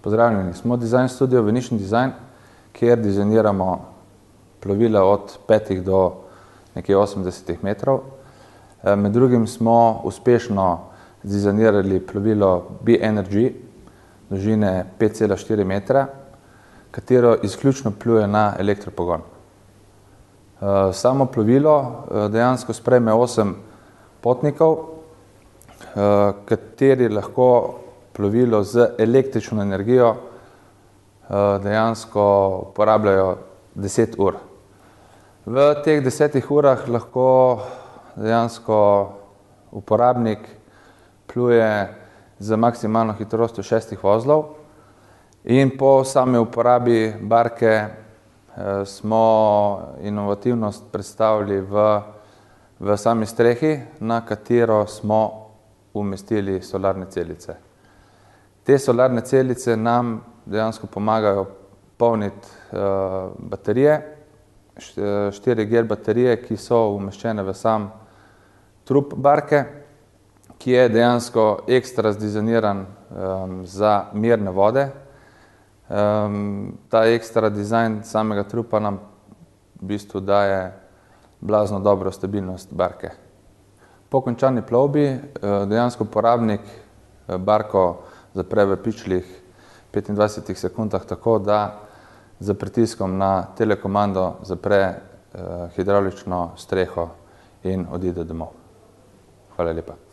Pozdravljeni, smo Design Studio Venetian Design, kjer dizajniramo plovila od 5 do nekje 80 metrov. Med drugim smo uspešno dizajnirali plovilo B-Energy dolžine 5,4 metra, katero izključno pluje na elektropogon. Samo plovilo dejansko sprejme 8 potnikov, kateri lahko plovilo z električno energijo dejansko uporabljajo 10 ur. V teh 10 urah lahko dejansko uporabnik pluje z maksimalno hitrostjo 6 vozlov in po sami uporabi barke smo inovativnost predstavili v sami strehi, na katero smo umestili solarne celice. Te solarne celice nam dejansko pomagajo polniti baterije, 4G baterije, ki so umeščene v sam trup barke, ki je dejansko ekstra zdizajniran za mirne vode. Ta ekstra dizajn samega trupa nam v bistvu daje blazno dobro stabilnost barke. Po končani plovbi dejansko uporabnik barko zapre v pičlih 25 sekundah tako, da z pritiskom na telekomando zapre hidravlično streho in odide domov. Hvala lepa.